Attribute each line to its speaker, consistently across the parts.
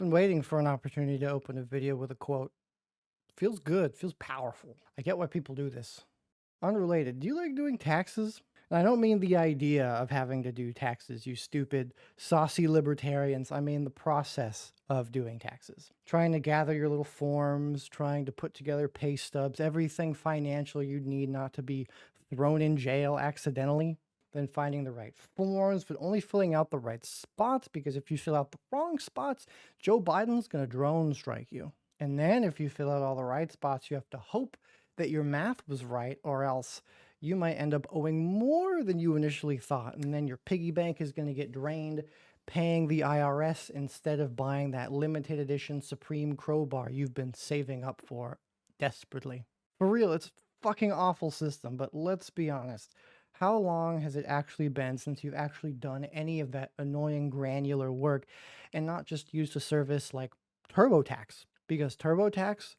Speaker 1: Been waiting for an opportunity to open a video with a quote. Feels good, feels powerful. I get why people do this. Unrelated, do you like doing taxes? And I don't mean the idea of having to do taxes, you stupid, saucy libertarians. I mean the process of doing taxes. Trying to gather your little forms, trying to put together pay stubs, everything financial you'd need not to be thrown in jail accidentally. Then finding the right forms, but only filling out the right spots, because if you fill out the wrong spots, Joe Biden's gonna drone strike you. And then if you fill out all the right spots, you have to hope that your math was right, or else you might end up owing more than you initially thought. And then your piggy bank is going to get drained paying the IRS instead of buying that limited edition Supreme crowbar you've been saving up for desperately. For real, it's a fucking awful system, but let's be honest. How long has it actually been since you've actually done any of that annoying granular work and not just used a service like TurboTax? Because TurboTax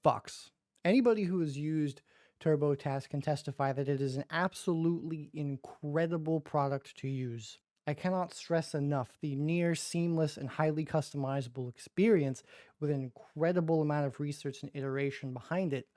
Speaker 1: fucks. Anybody who has used TurboTax can testify that it is an absolutely incredible product to use. I cannot stress enough the near seamless and highly customizable experience with an incredible amount of research and iteration behind it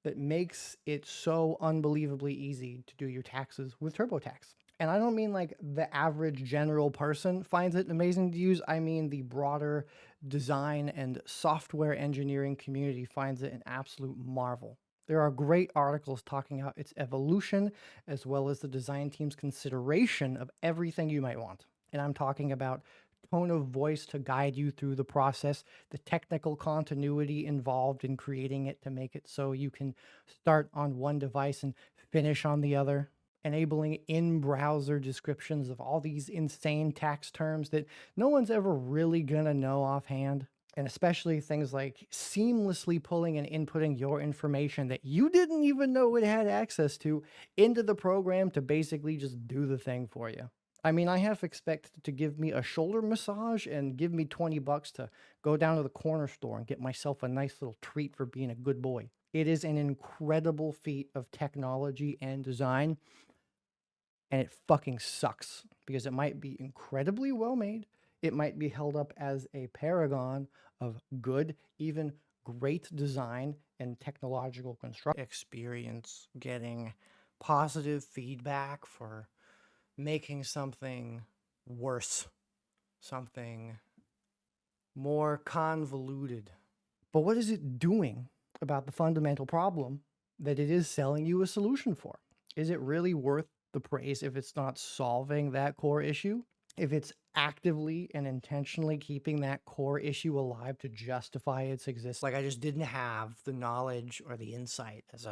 Speaker 1: that makes it so unbelievably easy to do your taxes with TurboTax. And I don't mean like the average general person finds it amazing to use. I mean the broader design and software engineering community finds it an absolute marvel. There are great articles talking about its evolution, as well as the design team's consideration of everything you might want. And I'm talking about tone of voice to guide you through the process, the technical continuity involved in creating it to make it so you can start on one device and finish on the other, enabling in-browser descriptions of all these insane tax terms that no one's ever really gonna know offhand. And especially things like seamlessly pulling and inputting your information that you didn't even know it had access to into the program to basically just do the thing for you. I mean, I half expect to give me a shoulder massage and give me $20 to go down to the corner store and get myself a nice little treat for being a good boy. It is an incredible feat of technology and design, and it fucking sucks because it might be incredibly well made. It might be held up as a paragon of good, even great design and technological construction. Experience getting positive feedback for making something worse, something more convoluted. But what is it doing about the fundamental problem that it is selling you a solution for? Is it really worth the praise if it's not solving that core issue? If it's actively and intentionally keeping that core issue alive to justify its existence? Like, I just didn't have the knowledge or the insight as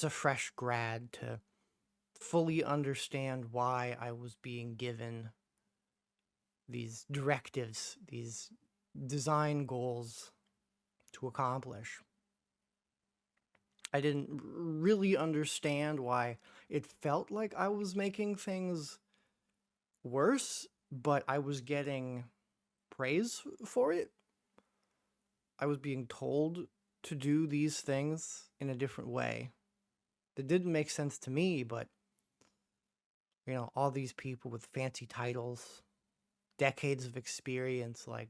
Speaker 1: a fresh grad to fully understand why I was being given these directives, these design goals to accomplish. I didn't really understand why it felt like I was making things worse, but I was getting praise for it. I was being told to do these things in a different way. That didn't make sense to me, but you know, all these people with fancy titles, decades of experience, like,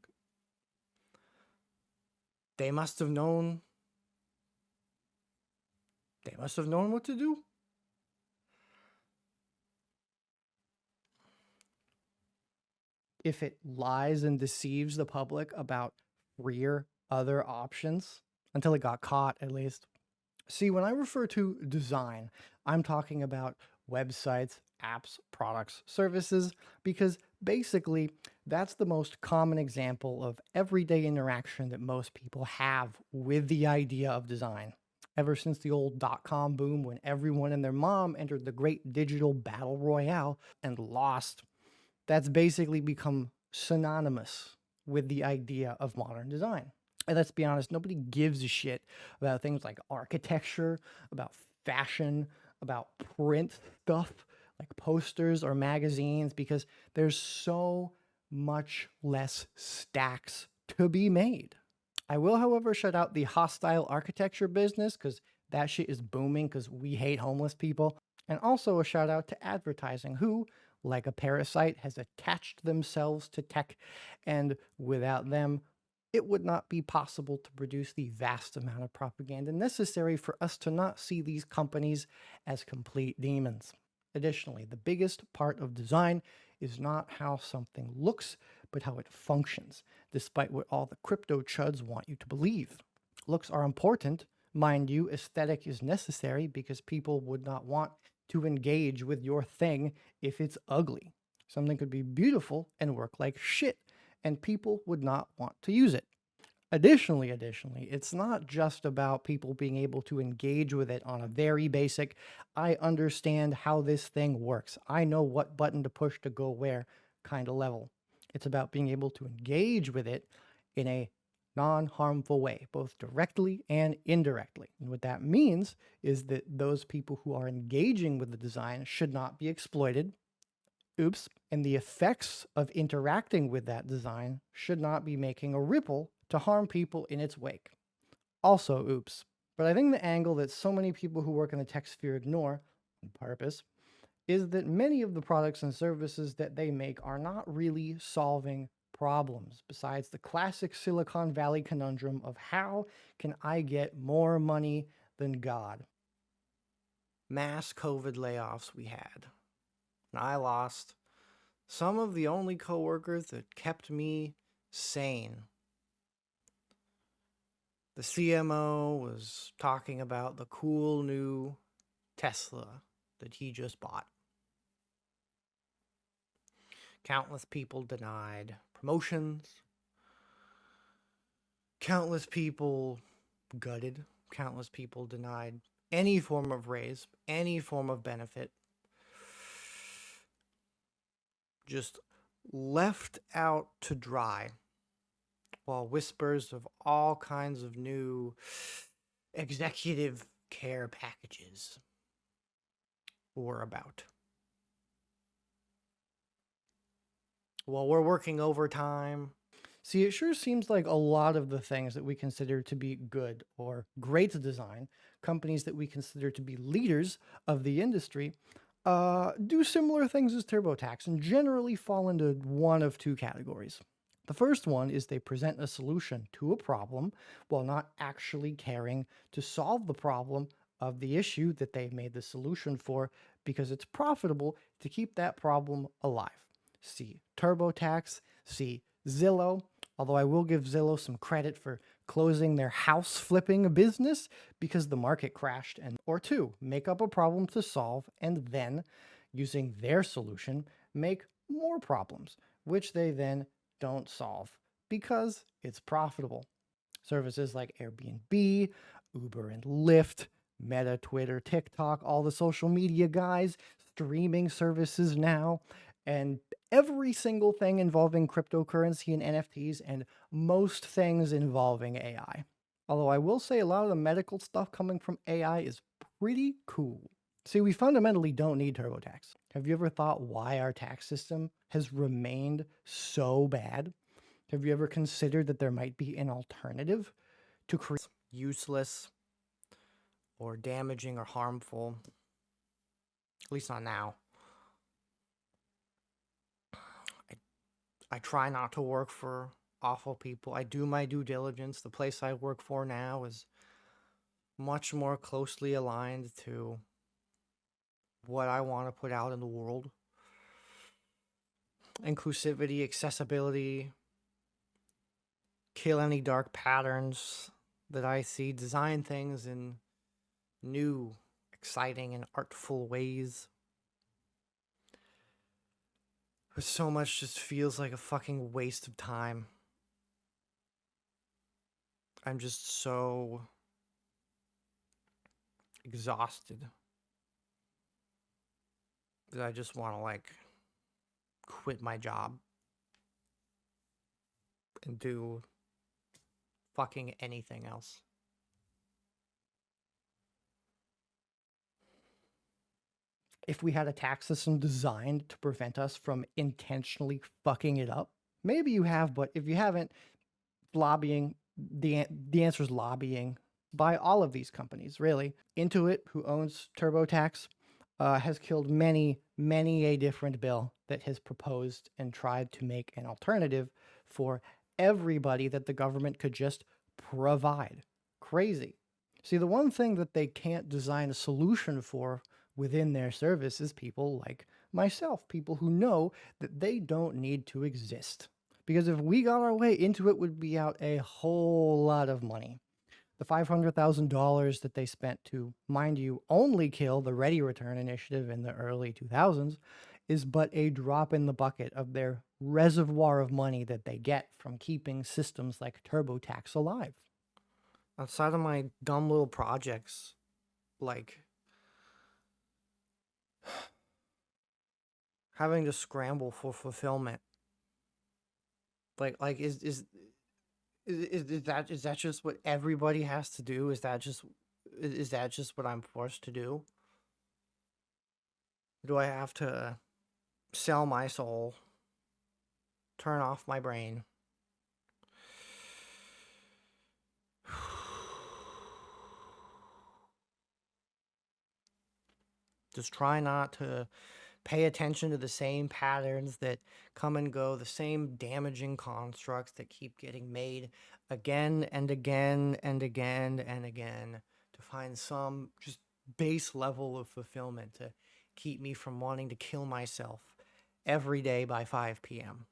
Speaker 1: they must have known what to do. If it lies and deceives the public about freer other options, until it got caught at least. See, when I refer to design, I'm talking about websites, apps, products, services, because basically that's the most common example of everyday interaction that most people have with the idea of design. Ever since the old .com boom, when everyone and their mom entered the great digital battle royale and lost, that's basically become synonymous with the idea of modern design. And let's be honest, nobody gives a shit about things like architecture, about fashion, about print stuff like posters or magazines, because there's so much less stacks to be made. I will, however, shut out the hostile architecture business because that shit is booming because we hate homeless people. And also a shout out to advertising, who, like a parasite, has attached themselves to tech, and without them, it would not be possible to produce the vast amount of propaganda necessary for us to not see these companies as complete demons. Additionally, the biggest part of design is not how something looks, but how it functions, despite what all the crypto chuds want you to believe. Looks are important. Mind you, aesthetic is necessary because people would not want to engage with your thing if it's ugly. Something could be beautiful and work like shit, and people would not want to use it. Additionally, it's not just about people being able to engage with it on a very basic, I understand how this thing works, I know what button to push to go where kind of level. It's about being able to engage with it in a non-harmful way, both directly and indirectly. And what that means is that those people who are engaging with the design should not be exploited. Oops. And the effects of interacting with that design should not be making a ripple to harm people in its wake. Also, oops. But I think the angle that so many people who work in the tech sphere ignore, on purpose, is that many of the products and services that they make are not really solving problems, besides the classic Silicon Valley conundrum of how can I get more money than God? Mass COVID layoffs we had. And I lost some of the only coworkers that kept me sane. The CMO was talking about the cool new Tesla that he just bought. Countless people denied promotions. Countless people gutted. Countless people denied any form of raise, any form of benefit. Just left out to dry, while whispers of all kinds of new executive care packages were about. While we're working overtime. See, it sure seems like a lot of the things that we consider to be good or great design, companies that we consider to be leaders of the industry, do similar things as TurboTax and generally fall into one of two categories. The first one is they present a solution to a problem while not actually caring to solve the problem of the issue that they've made the solution for because it's profitable to keep that problem alive. See TurboTax, see Zillow, although I will give Zillow some credit for closing their house flipping business because the market crashed, and or two, make up a problem to solve and then, using their solution, make more problems, which they then don't solve because it's profitable. Services like Airbnb, Uber and Lyft, Meta, Twitter, TikTok, all the social media guys, streaming services now, and every single thing involving cryptocurrency and NFTs, and most things involving AI. Although I will say a lot of the medical stuff coming from AI is pretty cool. See, we fundamentally don't need TurboTax. Have you ever thought why our tax system has remained so bad? Have you ever considered that there might be an alternative to create useless or damaging or harmful? At least not now. I try not to work for awful people. I do my due diligence. The place I work for now is much more closely aligned to what I want to put out in the world. Inclusivity, accessibility, kill any dark patterns that I see, design things in new, exciting, and artful ways. But so much just feels like a fucking waste of time. I'm just so exhausted that I just want to like quit my job and do fucking anything else. If we had a tax system designed to prevent us from intentionally fucking it up, maybe you have, but if you haven't, lobbying, the answer is lobbying by all of these companies, really. Intuit, who owns TurboTax, has killed many, many a different bill that has proposed and tried to make an alternative for everybody that the government could just provide. Crazy. See, the one thing that they can't design a solution for within their service is people like myself, people who know that they don't need to exist. Because if we got our way into it, would be out a whole lot of money. The $500,000 that they spent to, mind you, only kill the Ready Return initiative in the early 2000s is but a drop in the bucket of their reservoir of money that they get from keeping systems like TurboTax alive. Outside of my dumb little projects, like having to scramble for fulfillment, like is that just what everybody has to do? Is that just what I'm forced to do? Do I have to sell my soul, turn off my brain? Just try not to pay attention to the same patterns that come and go, the same damaging constructs that keep getting made again and again and again and again to find some just base level of fulfillment to keep me from wanting to kill myself every day by 5 p.m.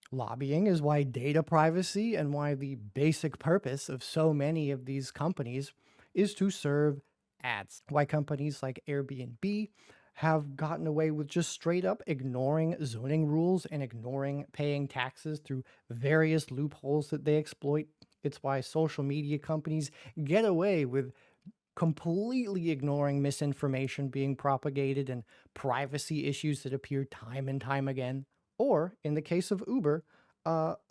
Speaker 1: Lobbying is why data privacy and why the basic purpose of so many of these companies is to serve ads. Why companies like Airbnb have gotten away with just straight up ignoring zoning rules and ignoring paying taxes through various loopholes that they exploit. It's why social media companies get away with completely ignoring misinformation being propagated and privacy issues that appear time and time again. Or, in the case of Uber,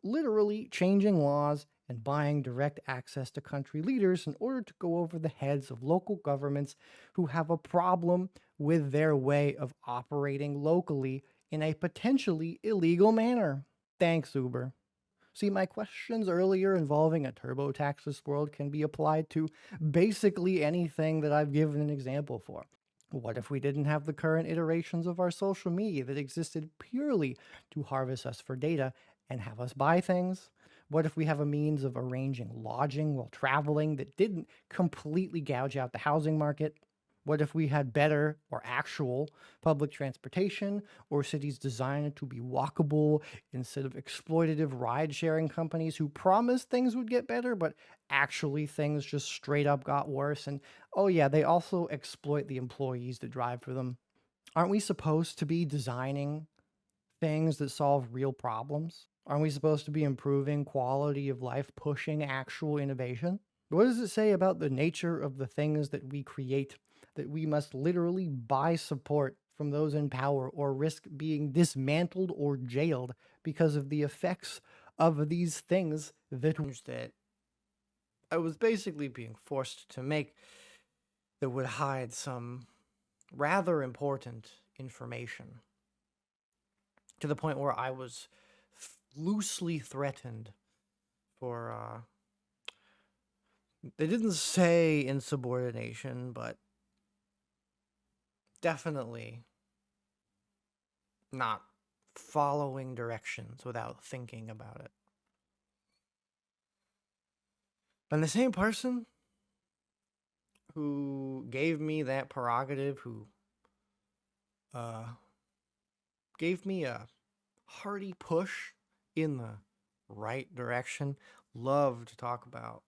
Speaker 1: literally changing laws and buying direct access to country leaders in order to go over the heads of local governments who have a problem with their way of operating locally in a potentially illegal manner. Thanks, Uber. See, my questions earlier involving a TurboTax world can be applied to basically anything that I've given an example for. What if we didn't have the current iterations of our social media that existed purely to harvest us for data and have us buy things? What if we have a means of arranging lodging while traveling that didn't completely gouge out the housing market? What if we had better or actual public transportation or cities designed to be walkable instead of exploitative ride sharing companies who promised things would get better, but actually things just straight up got worse? And oh, yeah, they also exploit the employees that drive for them. Aren't we supposed to be designing things that solve real problems? Aren't we supposed to be improving quality of life, pushing actual innovation? What does it say about the nature of the things that we create that we must literally buy support from those in power or risk being dismantled or jailed because of the effects of these things that I was basically being forced to make that would hide some rather important information to the point where I was loosely threatened for they didn't say insubordination, but definitely not following directions without thinking about it. And the same person who gave me that prerogative, who gave me a hearty push in the right direction, loved to talk about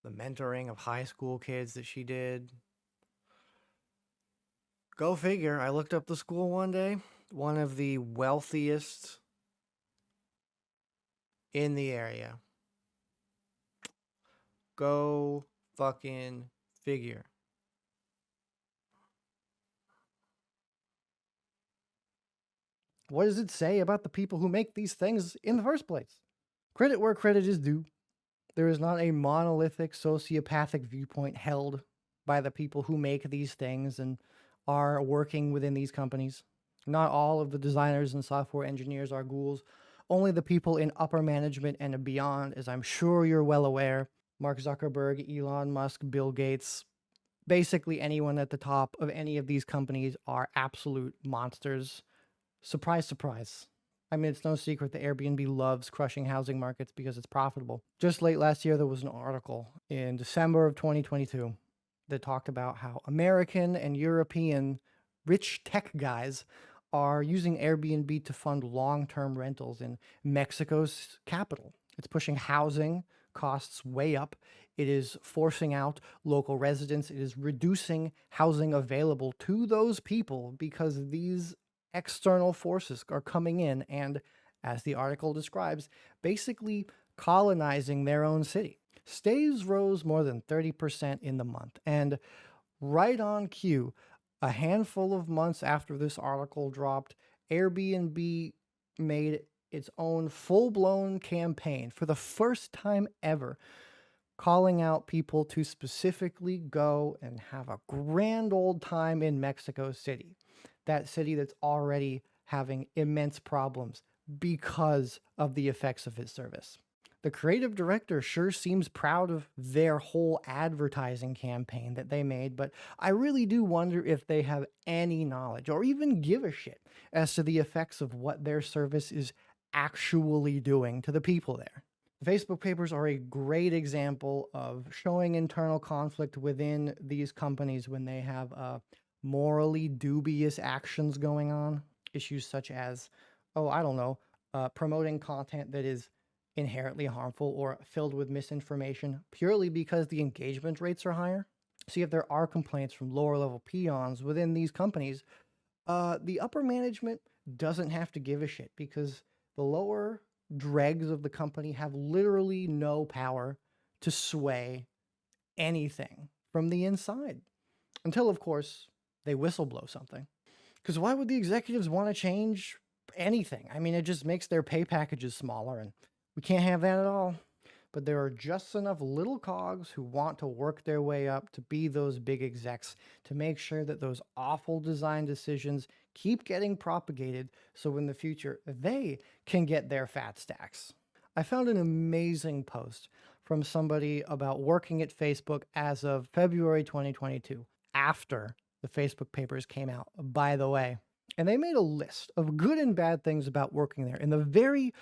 Speaker 1: the mentoring of high school kids that she did. Go figure, I looked up the school one day, one of the wealthiest in the area. Go fucking figure. What does it say about the people who make these things in the first place? Credit where credit is due. There is not a monolithic sociopathic viewpoint held by the people who make these things and are working within these companies. Not all of the designers and software engineers are ghouls. Only the people in upper management and beyond, as I'm sure you're well aware, Mark Zuckerberg, Elon Musk, Bill Gates, basically anyone at the top of any of these companies are absolute monsters. Surprise, surprise. I mean, it's no secret that Airbnb loves crushing housing markets because it's profitable. Just late last year, there was an article in December of 2022 that talked about how American and European rich tech guys are using Airbnb to fund long-term rentals in Mexico's capital. It's pushing housing costs way up. It is forcing out local residents. It is reducing housing available to those people because these external forces are coming in and, as the article describes, basically colonizing their own city. Stays rose more than 30% in the month. And right on cue, a handful of months after this article dropped, Airbnb made its own full-blown campaign for the first time ever, calling out people to specifically go and have a grand old time in Mexico City, that city that's already having immense problems because of the effects of his service. The creative director sure seems proud of their whole advertising campaign that they made, but I really do wonder if they have any knowledge or even give a shit as to the effects of what their service is actually doing to the people there. The Facebook papers are a great example of showing internal conflict within these companies when they have morally dubious actions going on. Issues such as, promoting content that is inherently harmful or filled with misinformation purely because the engagement rates are higher. See, if there are complaints from lower level peons within these companies, the upper management doesn't have to give a shit because the lower dregs of the company have literally no power to sway anything from the inside. Until, of course, they whistleblow something. Because why would the executives want to change anything? I mean, it just makes their pay packages smaller, and we can't have that at all. But there are just enough little cogs who want to work their way up to be those big execs to make sure that those awful design decisions keep getting propagated so in the future they can get their fat stacks. I found an amazing post from somebody about working at Facebook as of February 2022, after the Facebook papers came out, by the way. And they made a list of good and bad things about working there. And the very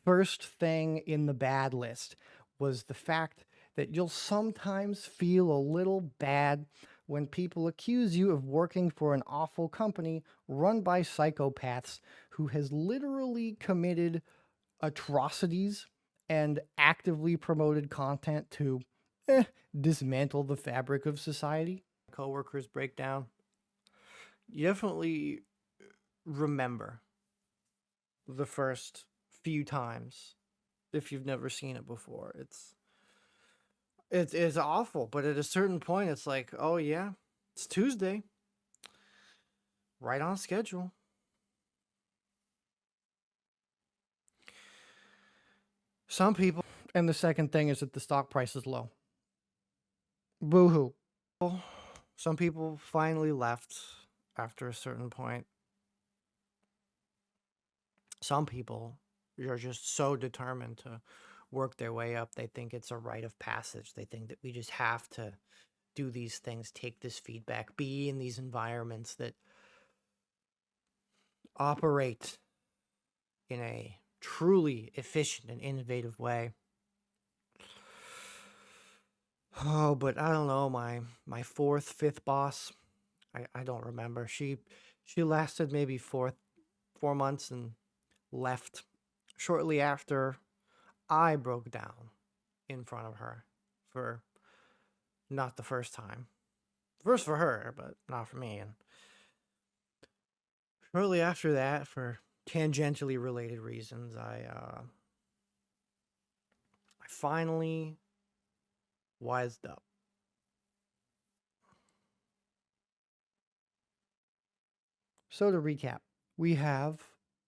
Speaker 1: first thing in the bad list was the fact that you'll sometimes feel a little bad when people accuse you of working for an awful company run by psychopaths who has literally committed atrocities and actively promoted content to dismantle the fabric of society. Coworkers break down. You definitely remember the first few times if you've never seen it before. It's awful, but at a certain point it's like, oh yeah, it's Tuesday, right on schedule. Some people, and the second thing is that the stock price is low. Boo-hoo. Some people finally left after a certain point. Some people are just so determined to work their way up. They think it's a rite of passage. They think that we just have to do these things, take this feedback, be in these environments that operate in a truly efficient and innovative way. Oh, but I don't know, my fourth, fifth boss, I don't remember. She lasted maybe 4 months and left shortly after I broke down in front of her for not the first time. First for her, but not for me. And shortly after that, for tangentially related reasons, I finally wised up. So to recap, we have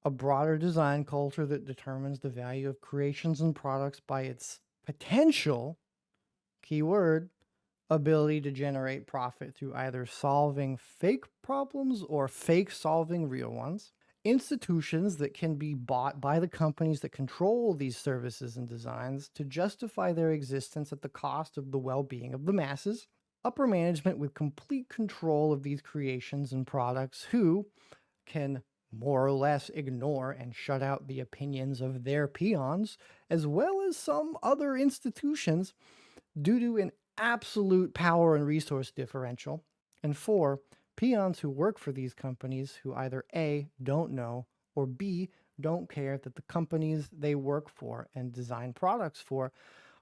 Speaker 1: a broader design culture that determines the value of creations and products by its potential, keyword, ability to generate profit through either solving fake problems or fake solving real ones. Institutions that can be bought by the companies that control these services and designs to justify their existence at the cost of the well-being of the masses. Upper management with complete control of these creations and products who can more or less ignore and shut out the opinions of their peons, as well as some other institutions, due to an absolute power and resource differential. And 4, peons who work for these companies who either A, don't know, or B, don't care that the companies they work for and design products for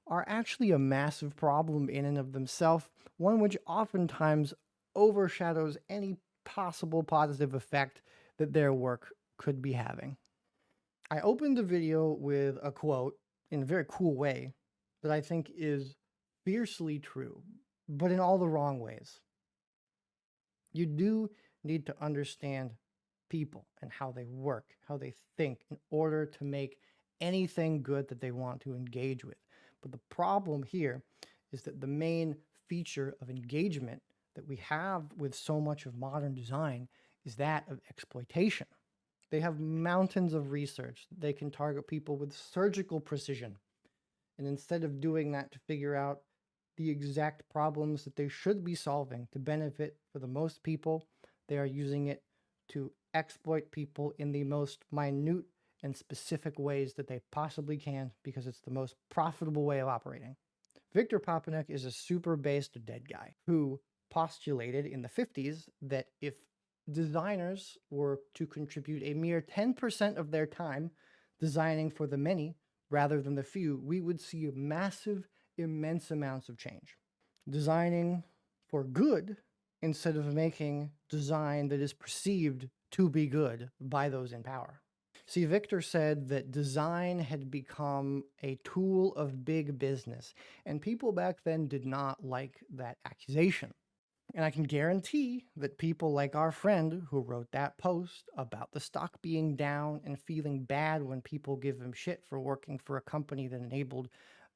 Speaker 1: are actually a massive problem in and of themselves, one which oftentimes overshadows any possible positive effect that their work could be having. I opened the video with a quote in a very cool way that I think is fiercely true, but in all the wrong ways. You do need to understand people and how they work, how they think, in order to make anything good that they want to engage with. But the problem here is that the main feature of engagement that we have with so much of modern design is that of exploitation. They have mountains of research. They can target people with surgical precision. And instead of doing that to figure out the exact problems that they should be solving to benefit for the most people, they are using it to exploit people in the most minute and specific ways that they possibly can, because it's the most profitable way of operating. Victor Papanek is a super based dead guy who postulated in the 50s that if designers were to contribute a mere 10% of their time designing for the many rather than the few, we would see massive, immense amounts of change. Designing for good instead of making design that is perceived to be good by those in power. See, Victor said that design had become a tool of big business, and people back then did not like that accusation. And I can guarantee that people like our friend who wrote that post about the stock being down and feeling bad when people give him shit for working for a company that enabled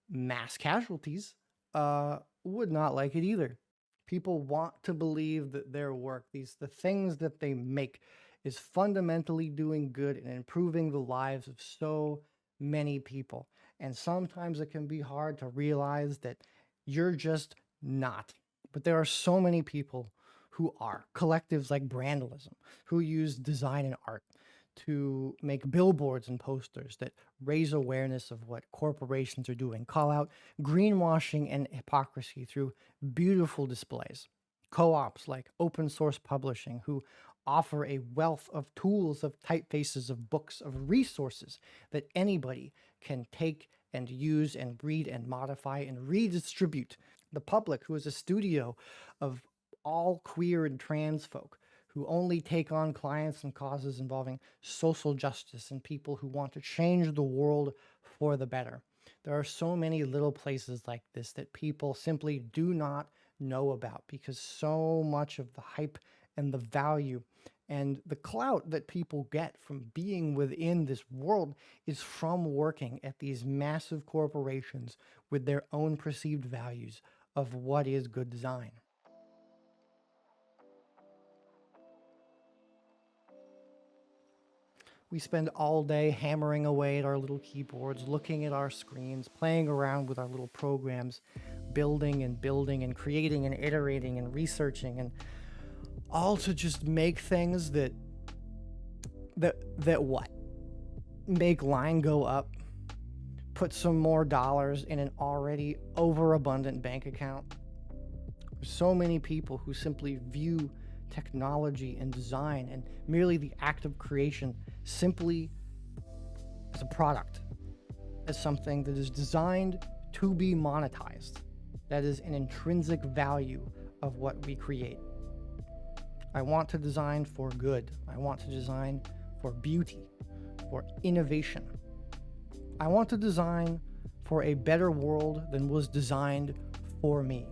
Speaker 1: mass casualties would not like it either. People want to believe that their work, the things that they make, is fundamentally doing good and improving the lives of so many people. And sometimes it can be hard to realize that you're just not. But there are so many people who are. Collectives like Brandalism, who use design and art to make billboards and posters that raise awareness of what corporations are doing, call out greenwashing and hypocrisy through beautiful displays. Co-ops like Open Source Publishing, who offer a wealth of tools, of typefaces, of books, of resources that anybody can take and use and read and modify and redistribute. The Public, who is a studio of all queer and trans folk who only take on clients and causes involving social justice and people who want to change the world for the better. There are so many little places like this that people simply do not know about, because so much of the hype and the value and the clout that people get from being within this world is from working at these massive corporations with their own perceived values of what is good design. We spend all day hammering away at our little keyboards, looking at our screens, playing around with our little programs, building and creating and iterating and researching, and all to just make things that what? Make line go up, put some more dollars in an already overabundant bank account. There's so many people who simply view technology and design and merely the act of creation simply as a product, as something that is designed to be monetized. That is an intrinsic value of what we create. I want to design for good. I want to design for beauty, for innovation. I want to design for a better world than was designed for me.